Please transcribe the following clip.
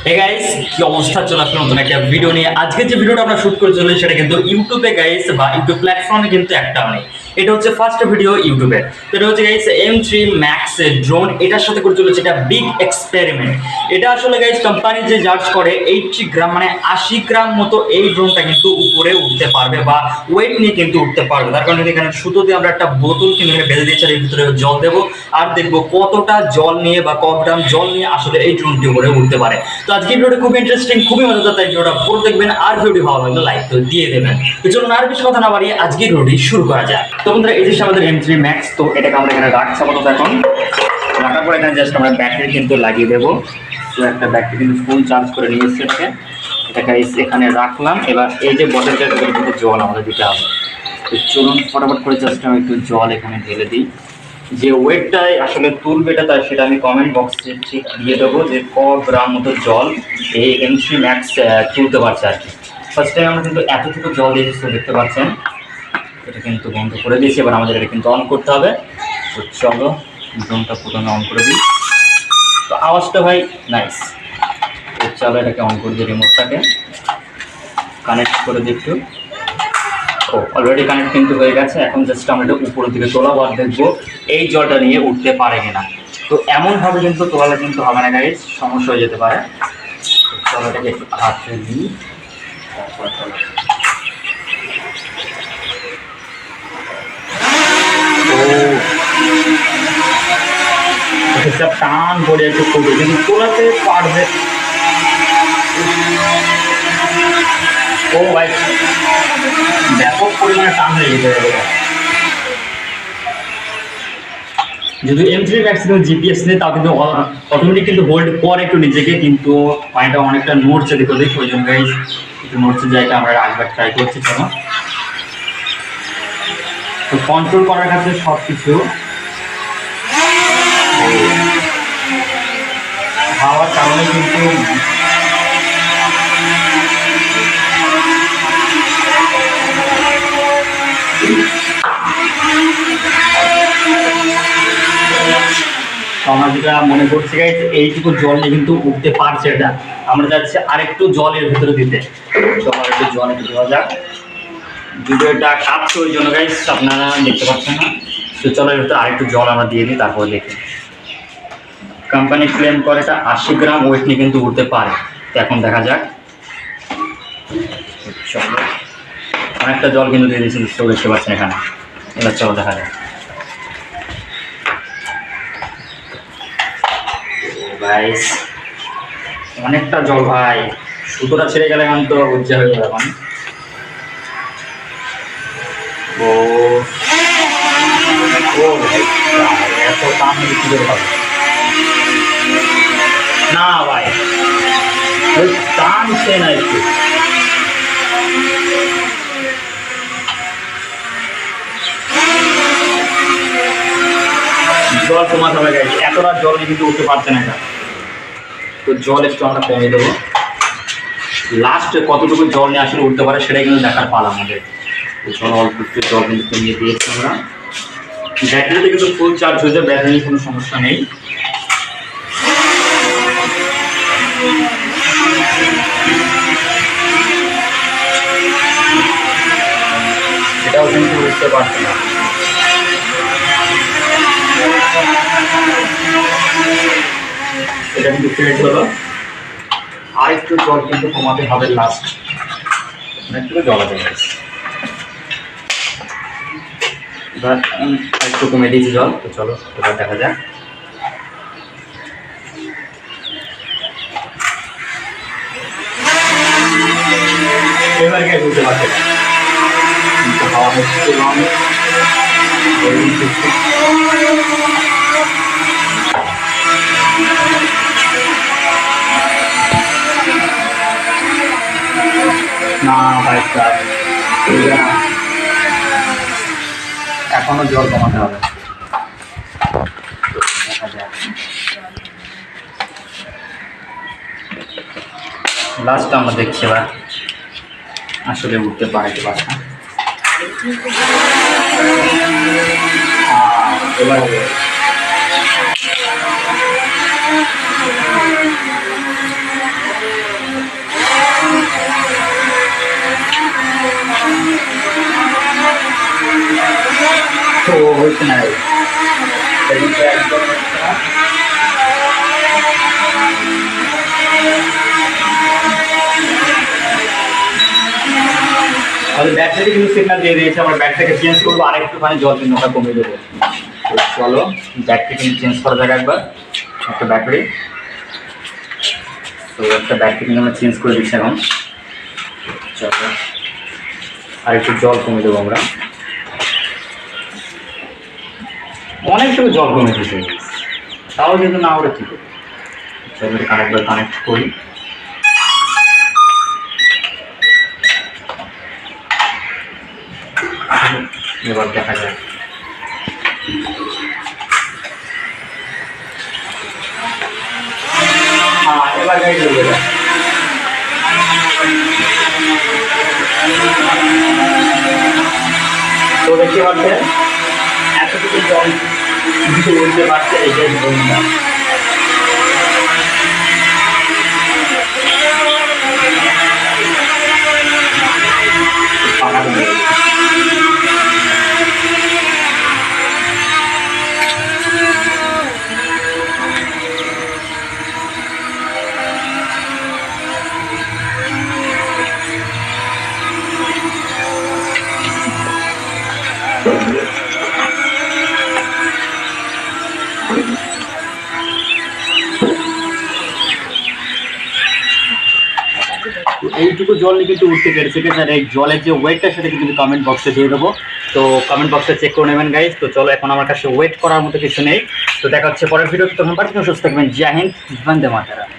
Hey guys, কি অবস্থা? চলে আসলো নতুন একটা ভিডিও নিয়ে। আজকে যে ভিডিওটা আমরা শুট করে চলেছি সেটা কিন্তু ইউটিউবে গাইস, বা ইউটিউব প্ল্যাটফর্মে কিন্তু একটাও নেই। এটা হচ্ছে ফার্স্ট ভিডিও ইউটিউবে। তো এটা হচ্ছে গাইস M3 Max ড্রোন। এটার সাথে করে চলেছে এটা বিগ এক্সপেরিমেন্ট। এটা আসলে গাইস কোম্পানি যে জাজ করে 80 গ্রাম মানে 80 গ্রাম মতো এই ড্রোনটা কিন্তু উপরে উঠতে পারবে বা ওয়েট নিয়ে কিন্তু উঠতে পারবে। তার কারণে এখানে সুতো দিয়ে আমরা একটা বোতল কিন্তু বেঁধে দিয়েছি, এর ভিতরে জল দেবো আর দেখবো কতটা জল নিয়ে বা কত গ্রাম জল নিয়ে আসলে এই ড্রোনটি উপরে উঠতে পারে। তো আজকে ভিডিওটা খুব ইন্টারেস্টিং, খুবই মজাদার, তাই ভিডিওটা পুরো দেখবেন আর ভিডিও ভালো লাগলে লাইক তো দিয়ে দেবেন। তো চলুন আর বেশি কথা না বাড়িয়ে আজকে ভিডিওটি শুরু করা যাক। তো বন্ধুরা, এই যে আমাদের M3 Max, তো এটাকে আমরা এখানে রাখছি আপাতত। এখন রাখার পর এখানে জাস্ট আমরা ব্যাটারি কিন্তু লাগিয়ে দেবো। তো একটা ব্যাটারি কিন্তু ফুল চার্জ করে নিয়ে এসেছে, এটাকে এখানে রাখলাম। এবার এই যে বটলটার ভিতরে কিন্তু জল আমাদের দিতে হবে। তো চলুন ফটাফট করে জাস্ট আমি একটু জল এখানে ঢেলে দিই। যে ওয়েটটাই আসলে তুলবে এটা, তাই সেটা আমি কমেন্ট বক্সে ঠিক দিয়ে দেবো যে ক গ্রাম মতো জল এই M3 Max তুলতে পারছে আর কি। ফার্স্ট টাইম আমরা কিন্তু এতটুকু জল দিয়েছি, দেখতে পাচ্ছেন। এটা কিন্তু বন্ধ করে দিয়েছি, এবার আমাদের এটা কিন্তু অন করতে হবে। তো চলো ড্রোনটা প্রথমে অন করে দিই। তো আওয়াজটা ভাই নাইস। তো চলো এটাকে অন করে দিই, রিমোটটাকে কানেক্ট করে দিই একটু। ও অলরেডি কানেক্ট কিন্তু হয়ে গেছে। এখন জাস্ট আমরা এটা উপরের দিকে তোলাবো আর দেখবো এই জলটা নিয়ে উঠতে পারে কিনা। তো এমনভাবে কিন্তু তোলালে কিন্তু হবে না গাইস, সমস্যা হয়ে যেতে পারে। চলো এটাকে একটু হাতে দিই, তারপর চলো। ও টান করে একটু করবে, কিন্তু তোলাতে পারবে। ও ভাই, ব্যাপক পরিমাণে টান হয়ে যেতে হবে। যদি M3 Max জিপিএস নেই, তাও কিন্তু অটোমেটিক কিন্তু হোল্ড করে একটু নিজেকে, কিন্তু পানিটা অনেকটা নড়ছে। দেখো ওই জন্য গাইস একটু নড়ছে জায়গা আমরা রাখবার ট্রাই করছি। কেন তো কন্ট্রোল করার কাছে সব কিছু হাওয়ার কারণে কিন্তু আমরা যেটা মনে করছি গাইস, এইটুকু জল নিয়ে কিন্তু উঠতে পারছে এটা। আমরা যাচ্ছি আরেকটু জল এর ভিতরে দিতে। চলো একটু জল একটু দেওয়া যাক। ভিডিওটা কাঁপছে ওই জন্য গাইস আপনারা দেখতে পাচ্ছেন না। তো চলো এর ভিতরে আরেকটু জল আমরা দিয়ে দিই, তারপর দেখি। কোম্পানি ক্লেম করে এটা 80 গ্রাম ওয়েট নিয়ে কিন্তু উঠতে পারে। তো এখন দেখা যাক। চলো অনেকটা জল কিন্তু দিয়ে দিয়েছি, দেখতে পাচ্ছেন এখানে। এবার চলো দেখা যাক। গাইস অনেকটা জল ভাই, সুতোটা ছেড়ে গেলে এখন তো উজ্জা হয়ে যাবে এখন। ও ও ভাই, এত টান কি করে হবে না ভাই, ওই টানছে না একটু। জল কমাতে হবে গাইস, এতটা জল কিন্তু উঠতে পারছে না এটা। তো জল একটু আমরা কমিয়ে দেবো। লাস্ট কতটুকু জল নিয়ে আসলে উঠতে পারে সেটাই কিন্তু দেখার পালা আমাদের। তো জল অল্প একটু জল কিন্তু কমিয়ে দিয়েছি আমরা। ব্যাটারিতে কিন্তু ফুল চার্জ হয়ে যায়, ব্যাটারি কোনো সমস্যা নেই। এটাও কিন্তু উঠতে পারছে না। এটা কিন্তু ফেট হলো। আর একটু জল কিন্তু কমাতে হবে লাস্ট, একটু জল আছে এবার একটু কমে দিয়েছি জল। তো চলো এবার দেখা যাক। এবার কে বুঝতে পারছে হাওয়া হচ্ছে না ভাই, এখনো জল কমাতে হবে। লাস্ট আমরা দেখছি এবার আসলে উঠতে পারে কি পারে না। এবার হচ্ছে না এটা কিন্তু একদম হচ্ছে না। আমাদের ব্যাগ থেকে কিন্তু সিগন্যাল দিয়ে দিয়েছে, আমরা ব্যাগটাকে চেঞ্জ করবো, আর একটুখানি জল কিন্তু ওটা কমিয়ে দেবো। তো চলো ব্যাগটা কিন্তু চেঞ্জ করা যাক একবার, একটা ব্যাটারি। তো একটা ব্যাগটা কিন্তু আমরা চেঞ্জ করে দিচ্ছি এখন। চলো আর একটু জল কমিয়ে দেবো আমরা, অনেকটুকু জল কমে দিতে, তাও কিন্তু না ওটা ঠিক। চলো এটা আরেকবার কানেক্ট করি। এবার দেখা যায় এবার গাড়ি চলবে না। তো দেখতে পাচ্ছেন এতটুকু জল উঠতে পারছে, এটাই বললাম। এইটুকু জল নিয়ে কিন্তু উঠতে পেরেছে, আর এই জলের যে ওয়েটটা সেটা কিন্তু কমেন্ট বক্সে দিয়ে দেবো। তো কমেন্ট বক্সে চেক করে নেবেন গাইজ। তো চলো এখন আমার কাছে ওয়েট করার মতো কিছু নেই। তো দেখা হচ্ছে পরের ভিডিও, তখন পারছেন সুস্থ থাকবেন। জয় হিন্দ, বন্দে মাতরম।